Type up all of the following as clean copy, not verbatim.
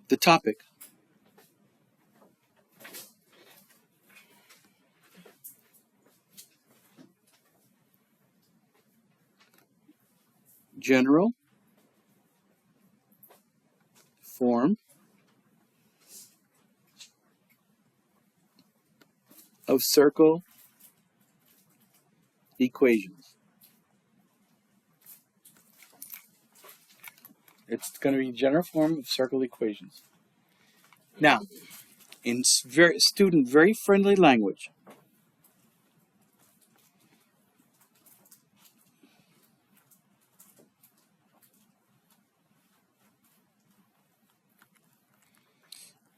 the topic. General form of circle equations. It's going to be general form of circle equations. Now, in student very friendly language,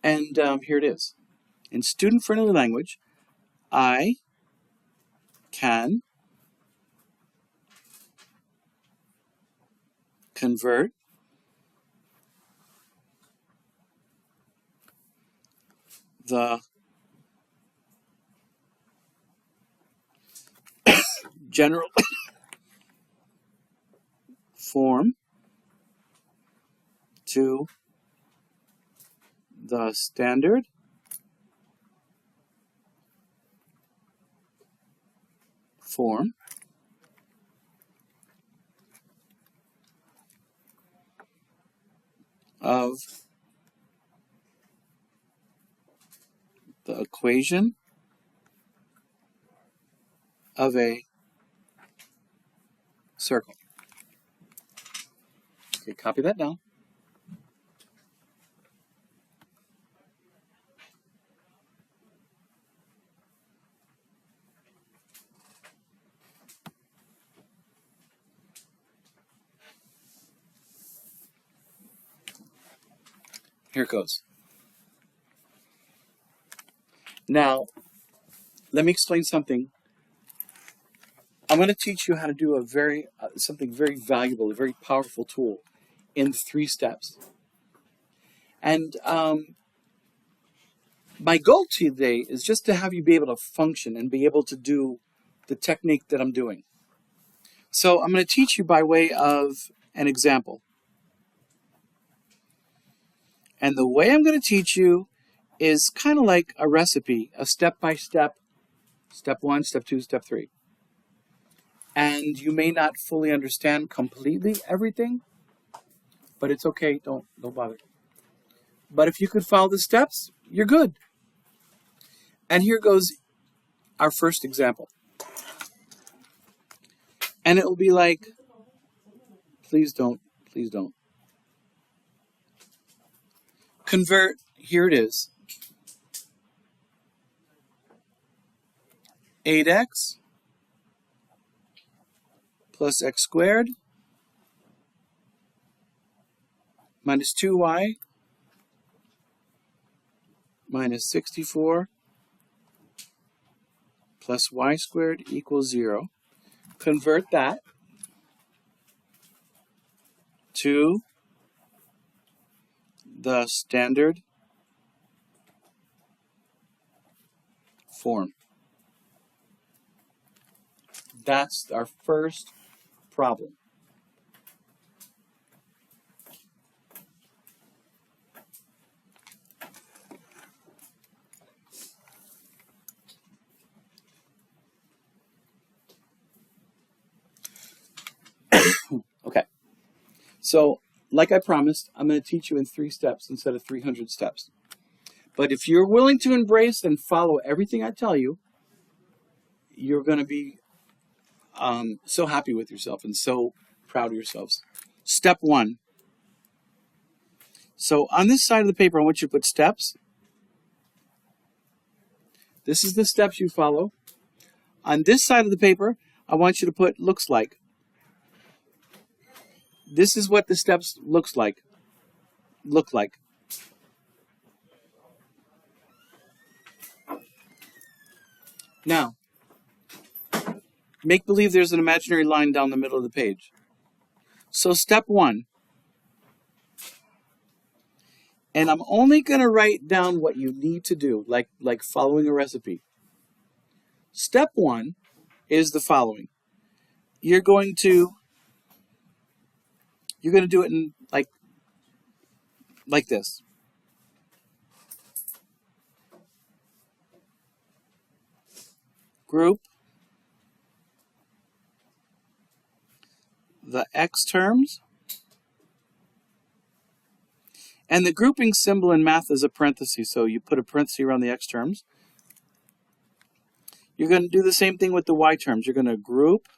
and here it is. In student friendly language, I can convert the general form to the standard form of the equation of a circle. Okay, copy that down. Here it goes. Now, let me explain something. I'm going to teach you how to do a something very valuable, a very powerful tool in 3 steps. And my goal today is just to have you be able to function and be able to do the technique that I'm doing. So I'm going to teach you by way of an example. And the way I'm going to teach you is kind of like a recipe, a step-by-step, step 1, step 2, step 3. And you may not fully understand completely everything, but it's okay, don't bother. But if you could follow the steps, you're good. And here goes our first example. And it will be like, please don't. Convert, here it is. 8x plus x squared minus 2y minus 64 plus y squared equals 0. Convert that to the standard form. That's our first problem. Okay. So, like I promised, I'm going to teach you in 3 steps instead of 300 steps. But if you're willing to embrace and follow everything I tell you, you're going to be so happy with yourself and so proud of yourselves. Step 1. So on this side of the paper, I want you to put steps. This is the steps you follow. On this side of the paper, I want you to put looks like. This is what the steps look like. Now, make believe there's an imaginary line down the middle of the page. So step 1. And I'm only going to write down what you need to do, like following a recipe. Step 1 is the following. You're going to do it in like this. group the x terms, and the grouping symbol in math is a parenthesis, so you put a parenthesis around the x terms. You're going to do the same thing with the y terms. You're going to group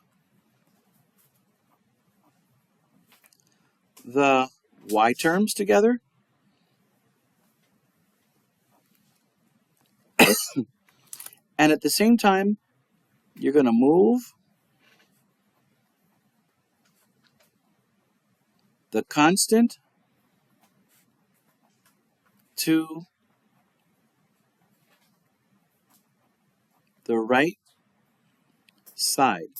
the y terms together, and at the same time, you're going to move the constant to the right side.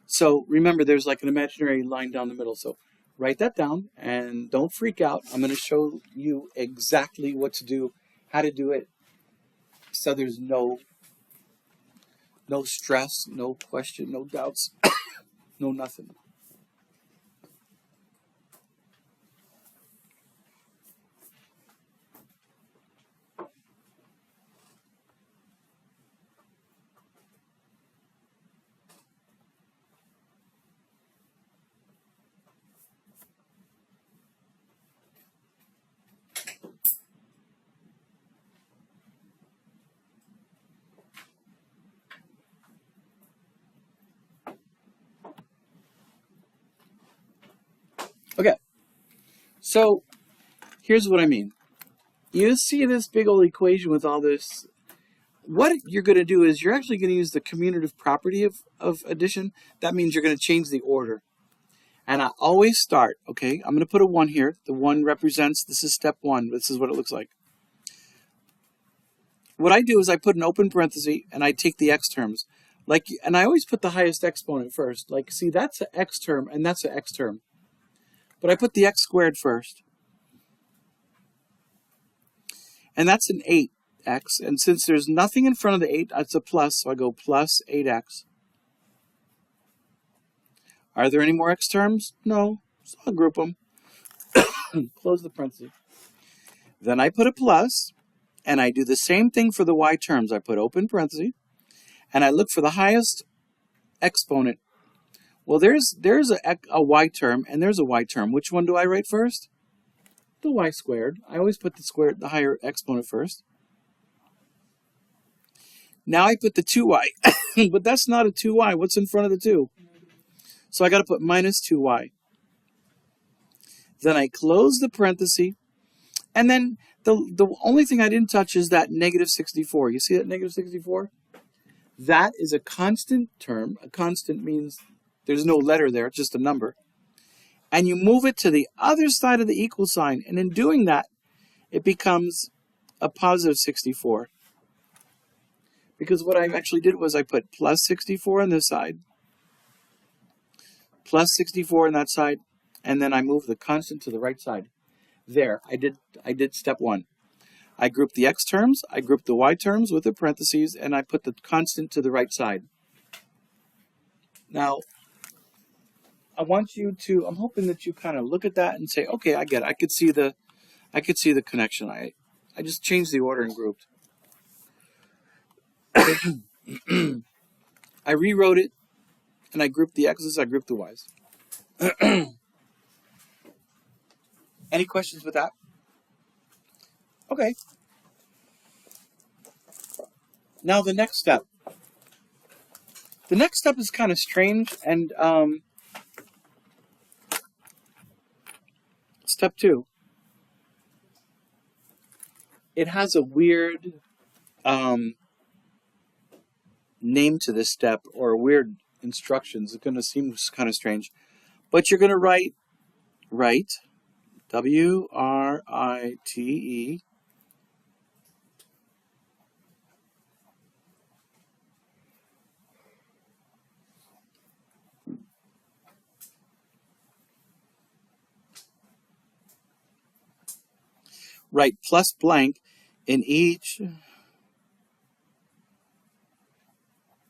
So remember, there's like an imaginary line down the middle. So write that down and don't freak out. I'm going to show you exactly what to do, how to do it, so there's no stress, no question, no doubts, no nothing. Okay, so here's what I mean. You see this big old equation with all this. What you're going to do is you're actually going to use the commutative property of addition. That means you're going to change the order. And I always start, okay, I'm going to put a 1 here. The 1 represents, this is step 1. This is what it looks like. What I do is I put an open parenthesis and I take the x terms. And I always put the highest exponent first. Like, see, that's an x term and that's an x term. But I put the x squared first. And that's an 8x. And since there's nothing in front of the 8, that's a plus. So I go plus 8x. Are there any more x terms? No. So I'll group them. Close the parenthesis. Then I put a plus, and I do the same thing for the y terms. I put open parenthesis, and I look for the highest exponent. Well, there's a y term, and there's a y term. Which one do I write first? The y squared. I always put the higher exponent first. Now I put the 2y, but that's not a 2y. What's in front of the 2? So I got to put minus 2y. Then I close the parenthesis, and then the only thing I didn't touch is that negative 64. You see that negative 64? That is a constant term. A constant means there's no letter there, it's just a number. And you move it to the other side of the equal sign, and in doing that, it becomes a positive 64. Because what I actually did was I put plus 64 on this side, plus 64 on that side, and then I moved the constant to the right side. There, I did step 1. I grouped the x terms, I grouped the y terms with the parentheses, and I put the constant to the right side. Now, I'm hoping that you kind of look at that and say, okay, I get it. I could see the connection. I just changed the order and grouped. I rewrote it, and I grouped the x's, I grouped the y's. Any questions with that? Okay. Now the next step. The next step is kind of strange, and step 2. It has a weird name to this step, or weird instructions. It's going to seem kind of strange. But you're going to write W-R-I-T-E write plus blank in each.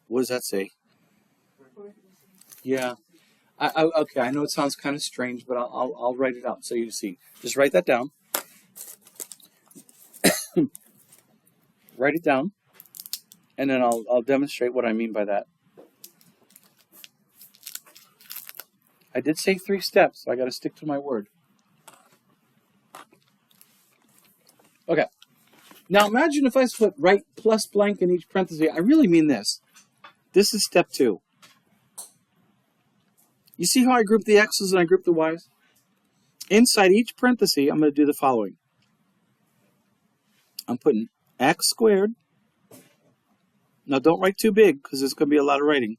What does that say? Yeah. Okay, I know it sounds kind of strange, but I'll write it out so you see. Just write that down. Write it down. and then I'll demonstrate what I mean by that. I did say 3 steps, so I got to stick to my word. Okay. Now imagine if I write plus blank in each parenthesis. I really mean this. This is step 2. You see how I group the x's and I group the y's? Inside each parenthesis, I'm going to do the following. I'm putting x squared. Now don't write too big because there's going to be a lot of writing.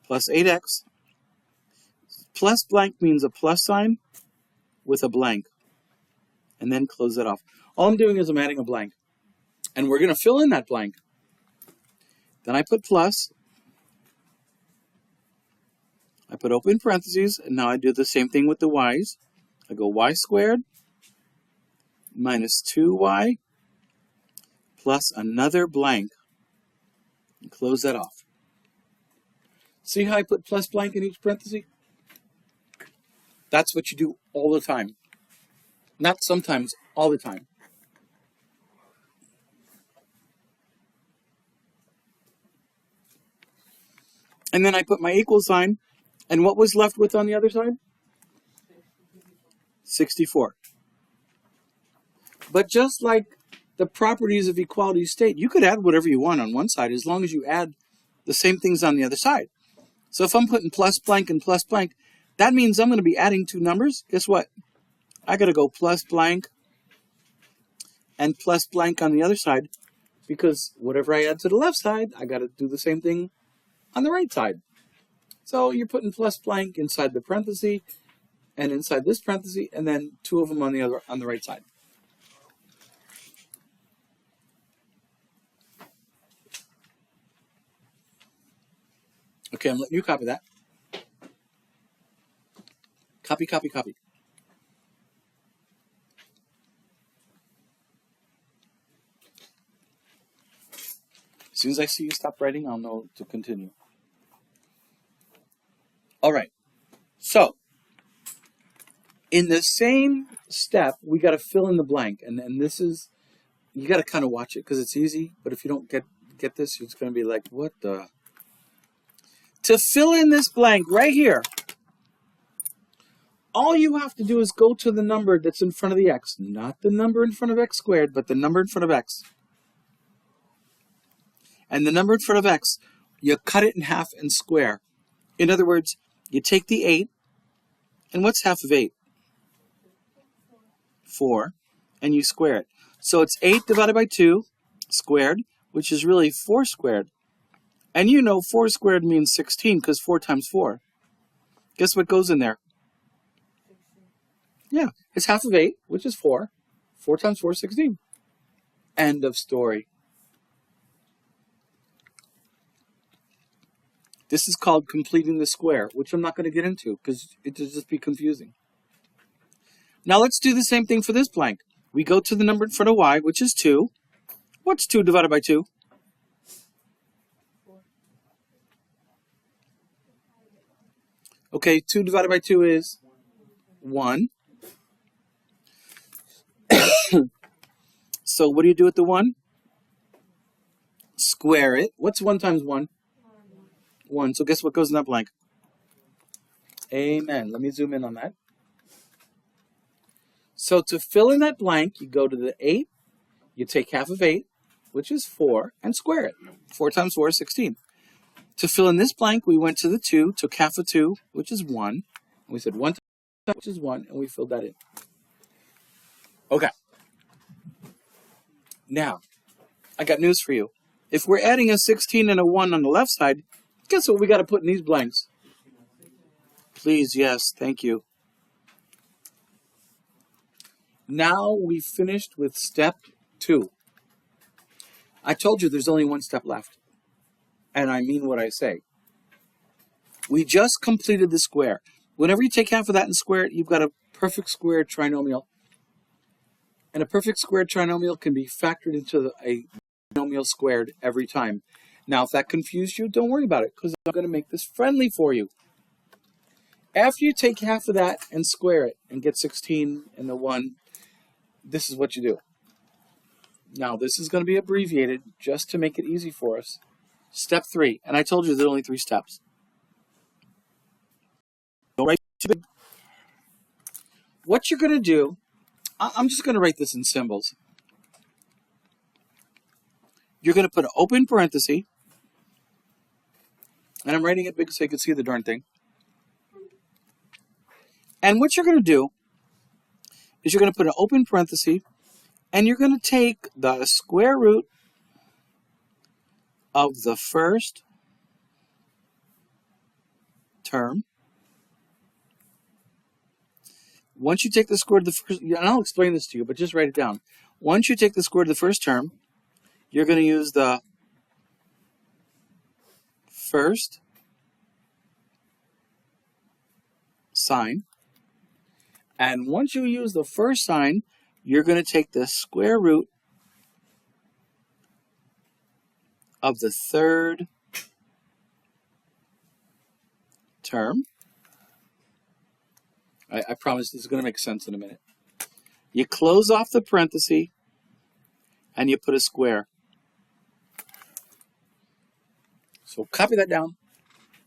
Plus 8x. Plus blank means a plus sign with a blank. And then close that off. All I'm doing is I'm adding a blank. And we're going to fill in that blank. Then I put plus. I put open parentheses. And now I do the same thing with the y's. I go y squared minus 2y plus another blank. And close that off. See how I put plus blank in each parenthesis? That's what you do all the time. Not sometimes, all the time. And then I put my equal sign. And what was left with on the other side? 64. But just like the properties of equality state, you could add whatever you want on one side as long as you add the same things on the other side. So if I'm putting plus blank and plus blank, that means I'm going to be adding 2 numbers. Guess what? I got to go plus blank and plus blank on the other side because whatever I add to the left side, I got to do the same thing on the right side. So you're putting plus blank inside the parenthesis and inside this parenthesis, and then 2 of them on the right side. Okay, I'm letting you copy that. Copy, copy, copy. As soon as I see you stop writing, I'll know to continue. All right. So, in the same step, we got to fill in the blank. And this is, you got to kind of watch it because it's easy. But if you don't get this, it's going to be like, what the? To fill in this blank right here, all you have to do is go to the number that's in front of the x. Not the number in front of x squared, but the number in front of x. And the number in front of x, you cut it in half and square. In other words, you take the 8, and what's half of 8? 4, and you square it. So it's 8 divided by 2 squared, which is really 4 squared. And you know 4 squared means 16 because 4 times 4. Guess what goes in there? Yeah, it's half of 8, which is 4. 4 times 4 is 16. End of story. This is called completing the square, which I'm not going to get into because it will just be confusing. Now let's do the same thing for this blank. We go to the number in front of y, which is 2. What's 2 divided by 2? 4. Okay, 2 divided by 2 is 1. So what do you do with the 1? Square it. What's 1 times 1? 1. So guess what goes in that blank? Amen. Let me zoom in on that. So to fill in that blank, you go to the 8, you take half of 8, which is 4, and square it. 4 times 4 is 16. To fill in this blank, we went to the 2, took half of 2, which is 1. And we said 1 times 2, which is 1, and we filled that in. Okay. Now, I got news for you. If we're adding a 16 and a 1 on the left side, guess what we got to put in these blanks? Please, yes, thank you. Now we've finished with step 2. I told you there's only one step left. And I mean what I say. We just completed the square. Whenever you take half of that and square it, you've got a perfect square trinomial. And a perfect square trinomial can be factored into a binomial squared every time. Now, if that confused you, don't worry about it, because I'm going to make this friendly for you. After you take half of that and square it and get 16 and the 1, this is what you do. Now, this is going to be abbreviated just to make it easy for us. Step 3. And I told you there are only 3 steps. Don't write too big. What you're going to do, I'm just going to write this in symbols. You're going to put an open parenthesis. And I'm writing it big so you can see the darn thing. And what you're going to do is you're going to put an open parenthesis, and you're going to take the square root of the first term. Once you take the square root of the first, and I'll explain this to you, but just write it down. Once you take the square root of the first term, you're going to use the first sign. And once you use the first sign, you're going to take the square root of the third term. I promise this is going to make sense in a minute. You close off the parenthesis and you put a square. So copy that down.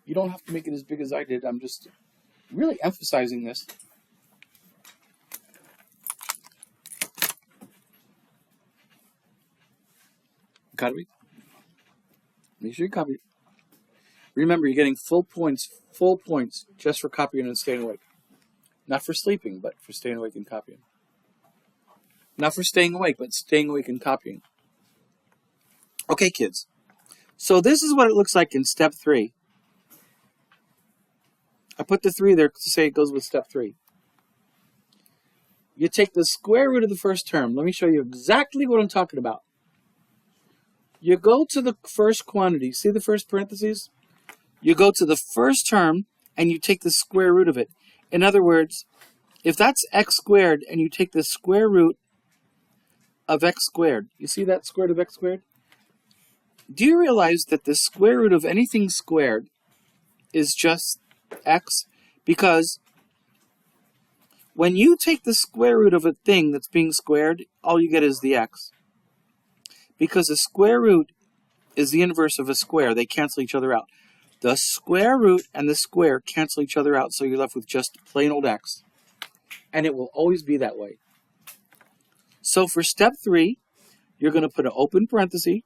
You don't have to make it as big as I did. I'm just really emphasizing this. Got it? Make sure you copy it. Remember, you're getting full points just for copying and staying awake. Not for sleeping, but for staying awake and copying. Not for staying awake, but staying awake and copying. Okay, kids. So this is what it looks like in step 3. I put the 3 there to say it goes with step 3. You take the square root of the first term. Let me show you exactly what I'm talking about. You go to the first quantity. See the first parentheses? You go to the first term and you take the square root of it. In other words, if that's x squared and you take the square root of x squared, you see that square root of x squared? Do you realize that the square root of anything squared is just x? Because when you take the square root of a thing that's being squared, all you get is the x. Because the square root is the inverse of a square. They cancel each other out. The square root and the square cancel each other out, so you're left with just plain old x. And it will always be that way. So for step 3, you're going to put an open parenthesis.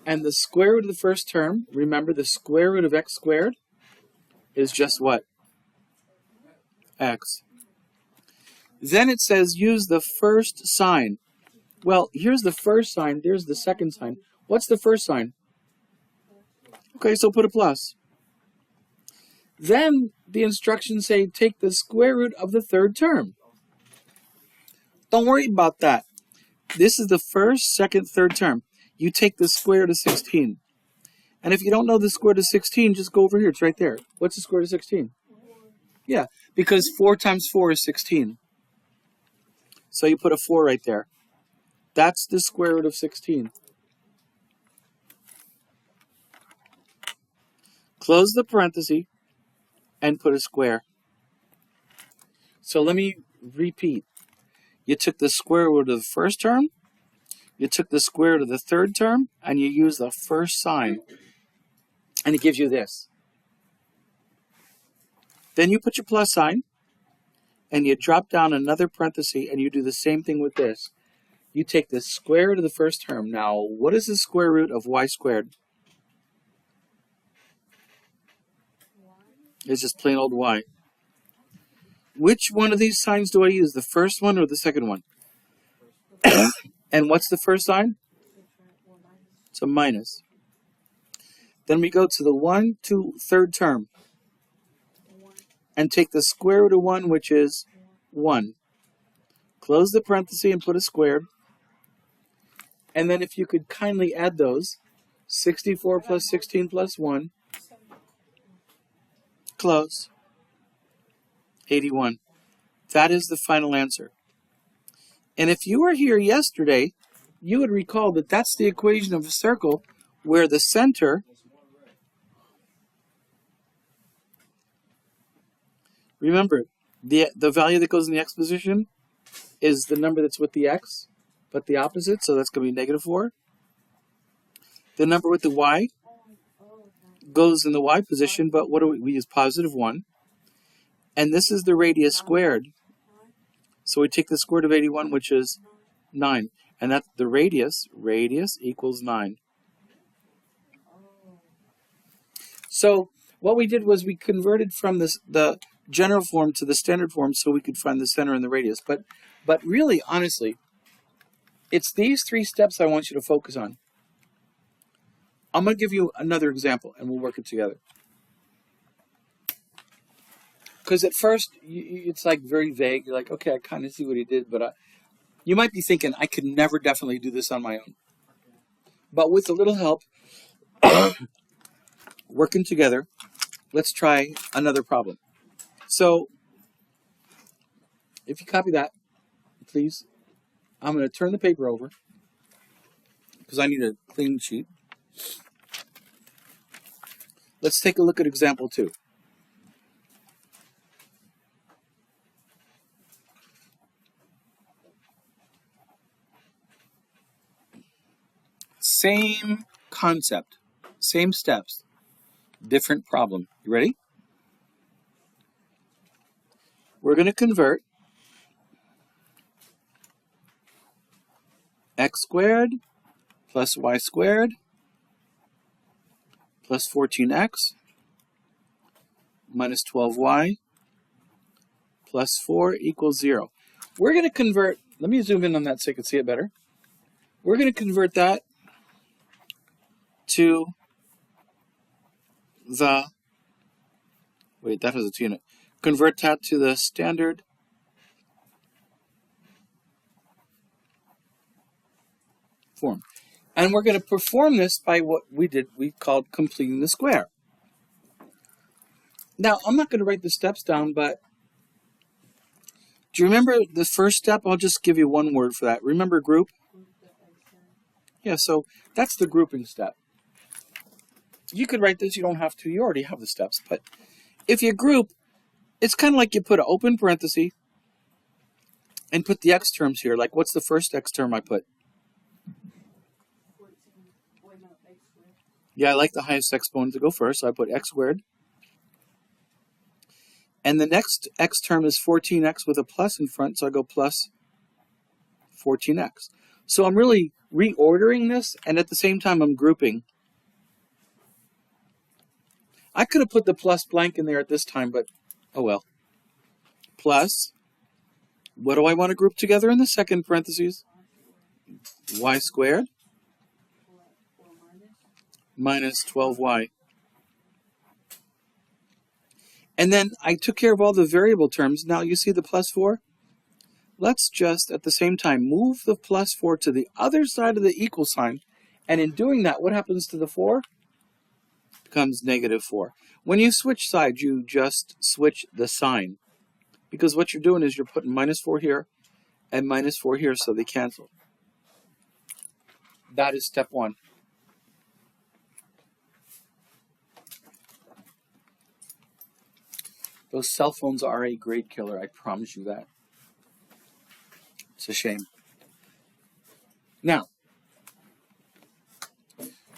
And the square root of the first term, remember the square root of x squared is just what? X. Then it says use the first sign. Well, here's the first sign, there's the second sign. What's the first sign? Okay, so put a plus. Then the instructions say take the square root of the third term. Don't worry about that. This is the first, second, third term. You take the square root of 16. And if you don't know the square root of 16, just go over here. It's right there. What's the square root of 16? Yeah, because 4 times 4 is 16. So you put a 4 right there. That's the square root of 16. Close the parenthesis and put a square. So let me repeat. You took the square root of the first term, you took the square root of the third term, and you use the first sign. And it gives you this. Then you put your plus sign, and you drop down another parenthesis, and you do the same thing with this. You take the square root of the first term. Now, what is the square root of y squared? It's just plain old y. Which one of these signs do I use? The first one or the second one? And what's the first sign? It's a minus. Then we go to the 1 to third term. And take the square root of 1, which is 1. Close the parenthesis and put a square. And then if you could kindly add those, 64 plus 16 plus 1. Close. 81. That is the final answer. And if you were here yesterday, you would recall that that's the equation of a circle where the center remember, the value that goes in the x position is the number that's with the x, but the opposite, so that's going to be negative 4. The number with the y goes in the y position, but what do we use? Positive 1. And this is the radius squared. So we take the square root of 81, which is 9. And that's the radius equals 9. So what we did was we converted from the general form to the standard form so we could find the center and the radius. But really, honestly, it's these 3 steps I want you to focus on. I'm going to give you another example, and we'll work it together. Because at first, it's like very vague. You're like, okay, I kind of see what he did, but you might be thinking, I could never definitely do this on my own. But with a little help, working together, let's try another problem. So, if you copy that, please, I'm going to turn the paper over, because I need a clean sheet. Let's take a look at example 2. Same concept, same steps, different problem. You ready? We're going to convert x squared plus y squared plus 14x minus 12y plus 4 equals 0. We're going to convert, let me zoom in on that so you can see it better. We're going to convert that to the, wait, that has a t in it. Convert that to the standard form. And we're going to perform this by what we called completing the square. Now, I'm not going to write the steps down, but do you remember the first step? I'll just give you one word for that. Remember group? Yeah, so that's the grouping step. You could write this, you don't have to, you already have the steps, but if you group, it's kind of like you put an open parenthesis and put the x terms here. Like, what's the first x term I put? Yeah, I like the highest exponent to go first, so I put x squared. And the next x term is 14x with a plus in front, so I go plus 14x. So I'm really reordering this, and at the same time I'm grouping. I could have put the plus blank in there at this time, but oh well. Plus, what do I want to group together in the second parentheses? Y squared minus 12y. And then I took care of all the variable terms. Now you see the plus 4? Let's just, at the same time, move the plus 4 to the other side of the equal sign. And in doing that, what happens to the 4? Becomes negative 4. When you switch sides, you just switch the sign. Because what you're doing is you're putting minus 4 here and minus 4 here, so they cancel. That is step 1. Those cell phones are a grade killer, I promise you that. It's a shame. Now,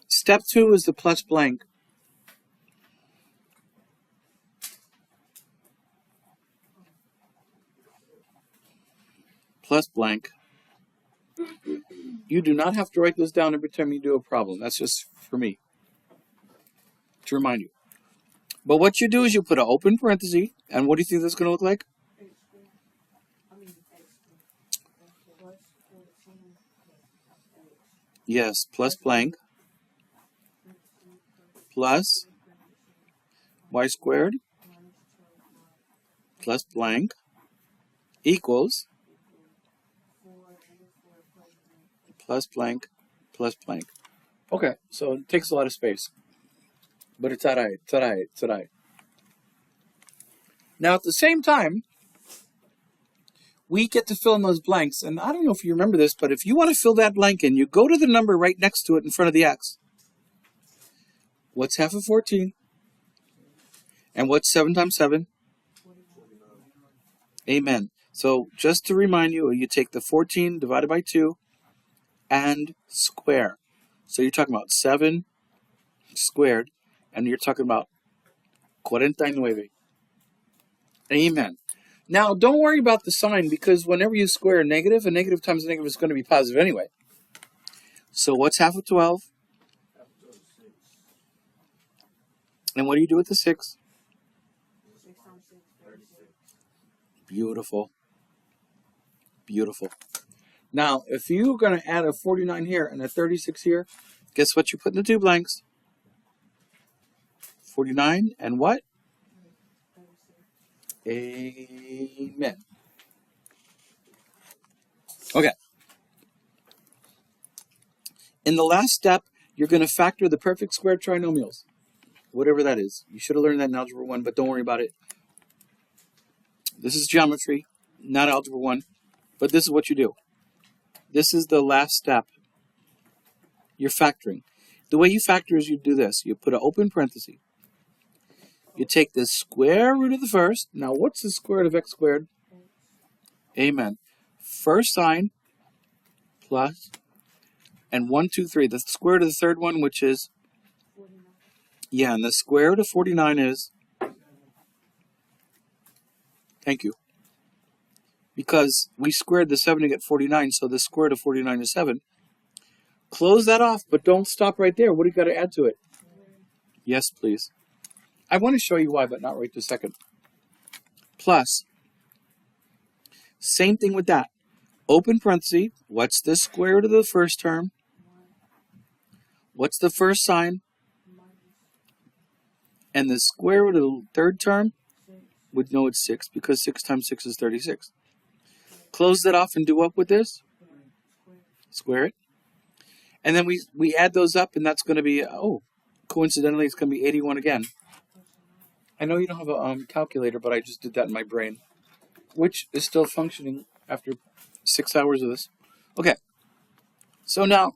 step 2 is the plus blank. Plus blank. You do not have to write this down every time you do a problem. That's just for me, to remind you. But what you do is you put an open parenthesis, and what do you think that's going to look like? Yes, plus blank, plus y squared, plus blank, equals plus blank, plus blank. Okay, so it takes a lot of space. But it's alright, it's alright, it's alright. Now at the same time, we get to fill in those blanks. And I don't know if you remember this, but if you want to fill that blank in, you go to the number right next to it in front of the x. What's half of 14? And what's 7 times 7? Amen. So just to remind you, you take the 14 divided by 2 and square. So you're talking about 7 squared, and you're talking about 49. Amen. Now, don't worry about the sign, because whenever you square a negative times a negative is going to be positive anyway. So what's half of 12? And what do you do with the 6? 6 times 6, 36. Beautiful. Beautiful. Now, if you're going to add a 49 here and a 36 here, guess what you put in the two blanks? 49 and what? 36. Amen. Okay. In the last step, you're going to factor the perfect square trinomials. Whatever that is. You should have learned that in Algebra 1, but don't worry about it. This is geometry, not Algebra 1, but this is what you do. This is the last step. You're factoring. The way you factor is you do this. You put an open parenthesis. You take the square root of the first. Now, what's the square root of x squared? Amen. First sign plus, and 1, 2, 3. The square root of the third one, which is 49. Yeah, and the square root of 49 is, thank you, because we squared the 7 to get 49, so the square root of 49 is 7. Close that off, but don't stop right there. What do you got to add to it? Yes, please. I want to show you why, but not right this second. Plus, same thing with that. Open parenthesis, what's the square root of the first term? What's the first sign? And the square root of the third term? Would know it's 6, because 6 times 6 is 36. Close that off and do what with this? Square it. And then we add those up, and that's going to be, coincidentally, it's going to be 81 again. I know you don't have a calculator, but I just did that in my brain, which is still functioning after 6 hours of this. Okay. So now,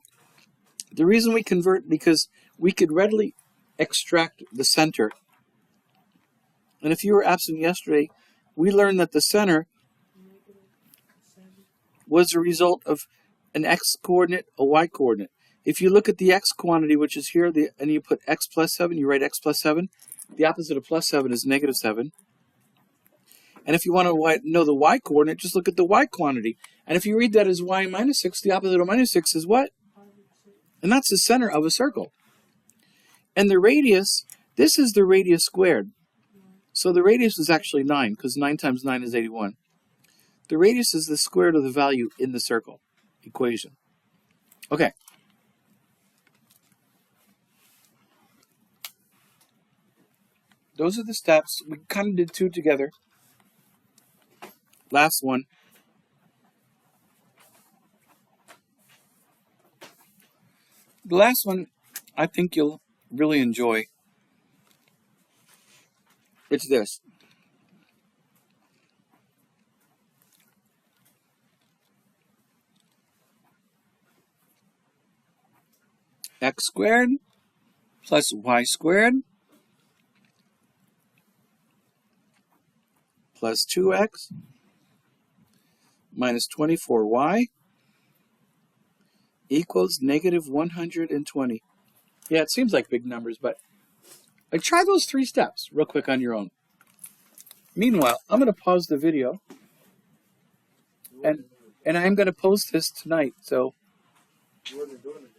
the reason we convert, because we could readily extract the center. And if you were absent yesterday, we learned that the center was a result of an x coordinate, a y coordinate. If you look at the x quantity, which is here, and you put x plus 7, you write x plus 7. The opposite of plus 7 is negative 7. And if you want to know the y coordinate, just look at the y quantity. And if you read that as y minus 6, the opposite of minus 6 is what? And that's the center of a circle. And the radius, this is the radius squared. So the radius is actually 9, because 9 times 9 is 81. The radius is the square root of the value in the circle equation. Okay. Those are the steps. We kind of did 2 together. Last one. The last one, I think you'll really enjoy. It's this. X squared plus y squared plus 2x minus 24y equals negative 120. Yeah, it seems like big numbers, but try those 3 steps real quick on your own. Meanwhile, I'm going to pause the video, and I'm going to post this tonight, so... You wasn't doing it.